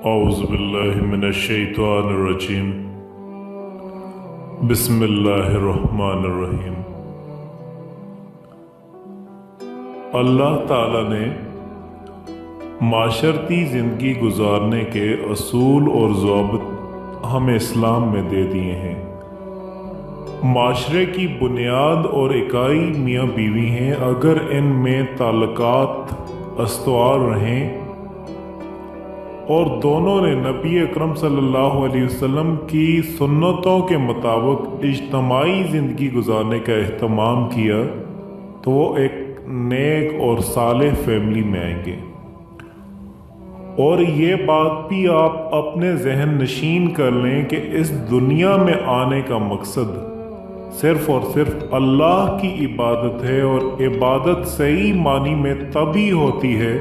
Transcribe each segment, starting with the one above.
औज़ु बिल्लाहि मिनश्शैतानिर्रजीम। बिस्मिल्लाहिर्रहमानिर्रहीम। अल्लाह ताला ने माशरती ज़िंदगी गुजारने के असूल और ज़वाबित हमें इस्लाम में दे दिए हैं। माशरे की बुनियाद और इकाई मियाँ बीवी हैं। अगर इनमें ताल्लुकात अस्तवार रहें और दोनों ने नबी अकरम सल्लल्लाहु अलैहि वसल्लम की सुन्नतों के मुताबिक इज्तमाई ज़िंदगी गुजारने का एहतमाम किया तो वो एक नेक और सालेह फैमिली में आएंगे। और ये बात भी आप अपने जहन नशीन कर लें कि इस दुनिया में आने का मकसद सिर्फ और सिर्फ अल्लाह की इबादत है। और इबादत सही मानी में तभी होती है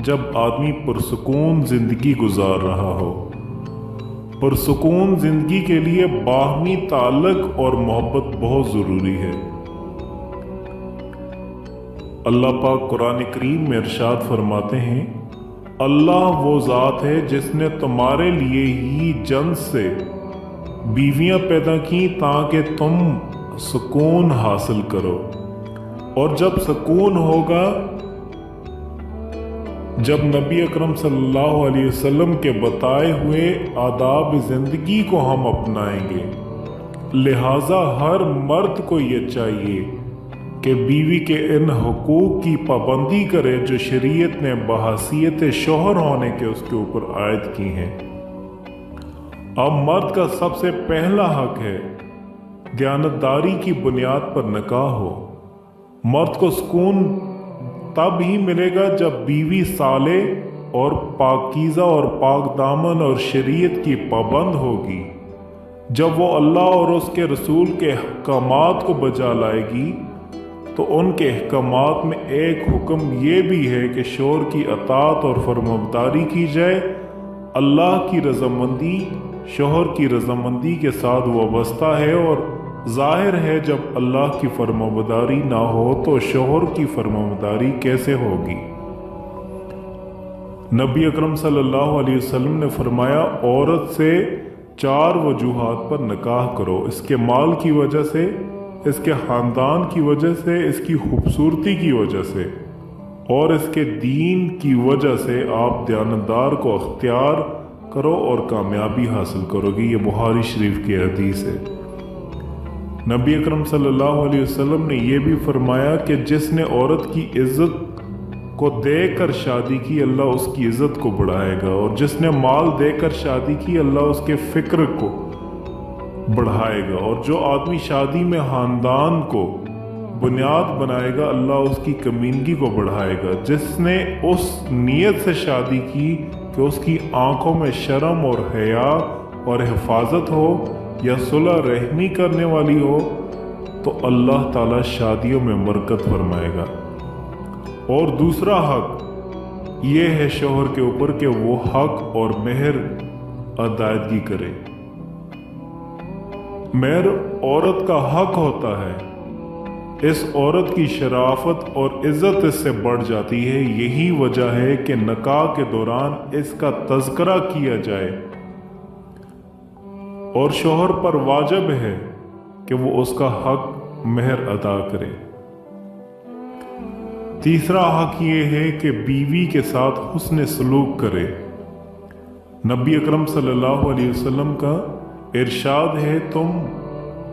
जब आदमी पुरसुकून ज़िंदगी गुजार रहा हो। पुरसुकून ज़िंदगी के लिए बाहमी ताल्लुक़ और मोहब्बत बहुत ज़रूरी है। अल्लाह पाक कुरान करीम में इरशाद फरमाते हैं, अल्लाह वो ज़ात है जिसने तुम्हारे लिए ही जन्स से बीवियां पैदा की ताकि तुम सुकून हासिल करो। और जब सुकून होगा, जब नबी अकरम सल्लल्लाहु अलैहि वसल्लम के बताए हुए आदाब ज़िंदगी को हम अपनाएंगे। लिहाजा हर मर्द को ये चाहिए कि बीवी के इन हुकूक की पाबंदी करे जो शरीयत ने बहैसियत शौहर होने के उसके ऊपर आयद की हैं। अब मर्द का सबसे पहला हक है दयानतदारी की बुनियाद पर निकाह हो। मर्द को सुकून तब ही मिलेगा जब बीवी साले और पाकीज़ा और पाक दामन और शरीयत की पाबंद होगी। जब वो अल्लाह और उसके रसूल के अहकामात को बजा लाएगी तो उनके अहकामात में एक हुक्म ये भी है कि शौहर की अताअत और फरमाबरदारी की जाए। अल्लाह की रज़ामंदी शौहर की रज़ामंदी के साथ वाबस्ता है। और ज़ाहिर है जब अल्लाह की फरमाबरदारी ना हो तो शौहर की फरमाबरदारी कैसे होगी। नबी अकरम सल्लल्लाहु अलैहि वसल्लम ने फरमाया, औरत से 4 वजूहात पर निकाह करो। इसके माल की वजह से, इसके ख़ानदान की वजह से, इसकी खूबसूरती की वजह से और इसके दीन की वजह से आप दयानतदार को अख्तियार करो और कामयाबी हासिल करोगे। ये बुखारी शरीफ की हदीस है। नबी अकरम सल्लल्लाहु अलैहि वसल्लम ने यह भी फरमाया कि जिसने औरत की इज्जत को देकर शादी की अल्लाह उसकी इज्जत को बढ़ाएगा। और जिसने माल देकर शादी की अल्लाह उसके फिक्र को बढ़ाएगा। और जो आदमी शादी में खानदान को बुनियाद बनाएगा अल्लाह उसकी कमीनगी को बढ़ाएगा। जिसने उस नीयत से शादी की कि उसकी आंखों में शर्म और हया और हिफाजत हो या सुलह रहमी करने वाली हो तो अल्लाह ताला शादियों में बरकत फरमाएगा। और दूसरा हक ये है शौहर के ऊपर कि वो हक और मेहर अदायगी करे। मेहर औरत का हक होता है। इस औरत की शराफत और इज्जत इससे बढ़ जाती है। यही वजह है कि निकाह के दौरान इसका तज़किरा किया जाए और शौहर पर वाजिब है कि वो उसका हक मेहर अदा करे। तीसरा हक ये है कि बीवी के साथ हुस्न सलूक करे। नबी अकरम सल्लल्लाहु अलैहि वसल्लम का इरशाद है, तुम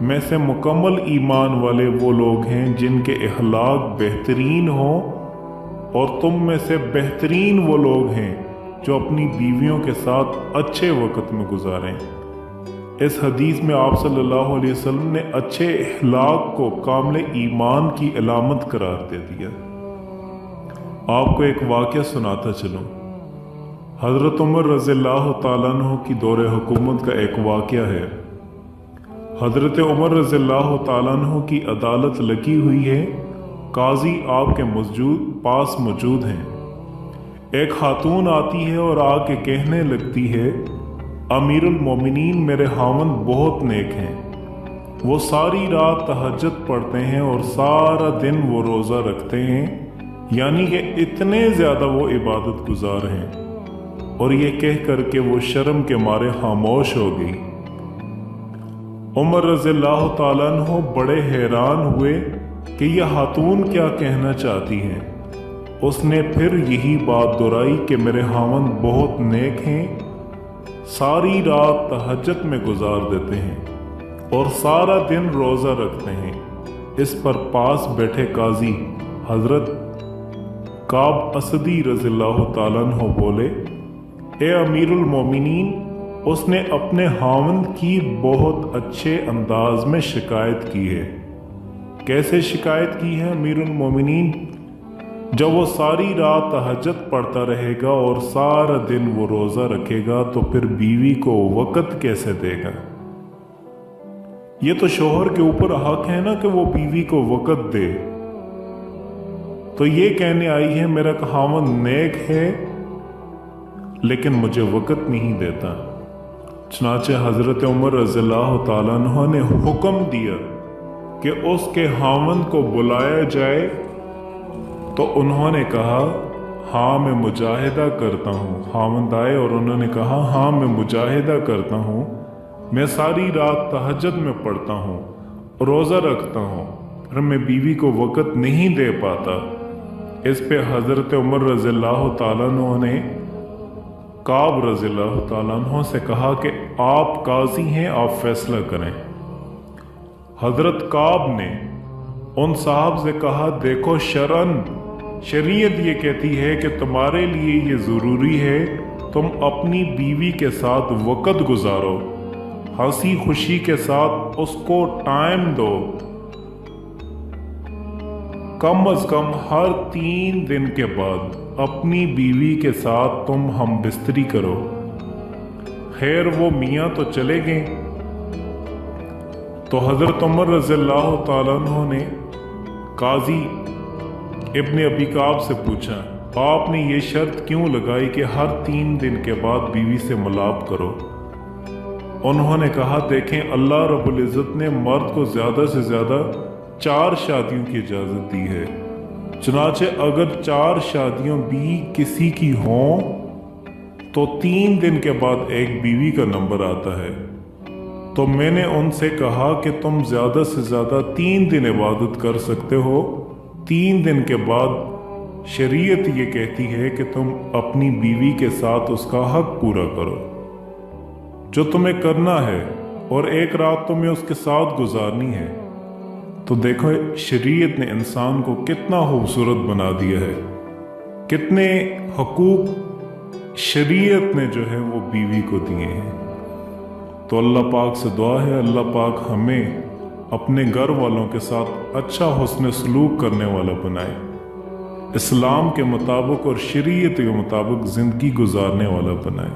में से मुकम्मल ईमान वाले वो लोग हैं जिनके अखलाक बेहतरीन हो और तुम में से बेहतरीन वो लोग हैं जो अपनी बीवियों के साथ अच्छे वक़्त में गुजारें। इस हदीस में आप सल्लल्लाहु अलैहि वसल्लम ने अच्छे अखलाक को कामिल ईमान की अलामत करार दे दिया। आपको एक वाक़या सुनाता चलूं। हज़रत उमर रज़ियल्लाहु ताला अन्हु की दौरे हुकूमत का एक वाक़या है। हज़रत उमर रज़ियल्लाहु ताला अन्हु की अदालत लगी हुई है। काजी आपके पास मौजूद हैं। एक खातून आती है और आके कहने लगती है, अमीरुल मोमिनीन मेरे खावंद बहुत नेक हैं। वो सारी रात तहज्जुद पढ़ते हैं और सारा दिन वो रोज़ा रखते हैं, यानी कि इतने ज़्यादा वो इबादत गुजार हैं। और ये कह कर के वो शर्म के मारे खामोश हो गई। उमर रज़ियल्लाहु ताला अन्हु बड़े हैरान हुए कि यह खातून क्या कहना चाहती हैं। उसने फिर यही बात दोहराई कि मेरे खावंद बहुत नेक हैं, सारी रात तहज्जुद में गुजार देते हैं और सारा दिन रोज़ा रखते हैं। इस पर पास बैठे काजी हजरत काब असदी रज़ियल्लाहु ताला अन्हु बोले, ए अमीरुल मोमिनीन, उसने अपने खावंद की बहुत अच्छे अंदाज में शिकायत की है। कैसे शिकायत की है अमीरुल मोमिनीन? जब वो सारी रात तहज्जुद पढ़ता रहेगा और सारा दिन वो रोज़ा रखेगा तो फिर बीवी को वक़्त कैसे देगा? ये तो शोहर के ऊपर हक है ना कि वो बीवी को वक़्त दे। तो ये कहने आई है मेरा खावंद नेक है लेकिन मुझे वक़्त नहीं देता। चनाचे हज़रत उमर रज़ियल्लाहु ताला अन्हु ने हुक्म दिया कि उसके खावंद को बुलाया जाए। तो उन्होंने कहा, हाँ मैं मुजाहिदा करता हूँ। खावंद आए और उन्होंने कहा, हाँ मैं मुजाहिदा करता हूँ, मैं सारी रात तहज्जुद में पढ़ता हूँ, रोज़ा रखता हूँ, पर मैं बीवी को वक़्त नहीं दे पाता। इस पे हज़रत उमर रज़ियल्लाहु ताला अन्हु ने काब रज़ियल्लाहु ताला अन्हु से कहा कि आप काजी हैं, आप फैसला करें। हज़रत काब ने उन साहब से कहा, देखो शरीयत ये कहती है कि तुम्हारे लिए ये ज़रूरी है तुम अपनी बीवी के साथ वक़्त गुजारो, हंसी खुशी के साथ उसको टाइम दो, कम अज़ कम हर 3 दिन के बाद अपनी बीवी के साथ तुम हम बिस्तरी करो। खैर वो मियाँ तो चले गए। तो हज़रत उमर रज़ियल्लाहु ताला अन्हु ने काजी इब्न अबी काब से पूछा, आपने ये शर्त क्यों लगाई कि हर 3 दिन के बाद बीवी से मिलाप करो? उन्होंने कहा, देखें अल्लाह रब्बुल इज़्ज़त ने मर्द को ज़्यादा से ज़्यादा 4 शादियों की इजाज़त दी है। चुनाचे अगर 4 शादियों भी किसी की हों तो 3 दिन के बाद एक बीवी का नंबर आता है। तो मैंने उनसे कहा कि तुम ज़्यादा से ज़्यादा 3 दिन इबादत कर सकते हो। 3 दिन के बाद शरीयत ये कहती है कि तुम अपनी बीवी के साथ उसका हक पूरा करो जो तुम्हें करना है, और एक रात तुम्हें उसके साथ गुजारनी है। तो देखो शरीयत ने इंसान को कितना खूबसूरत बना दिया है, कितने हकूक शरीयत ने जो है वो बीवी को दिए हैं। तो अल्लाह पाक से दुआ है, अल्लाह पाक हमें अपने घर वालों के साथ अच्छा हुस्न सलूक करने वाला बनाए, इस्लाम के मुताबिक और शरीयत के मुताबिक ज़िंदगी गुजारने वाला बनाए।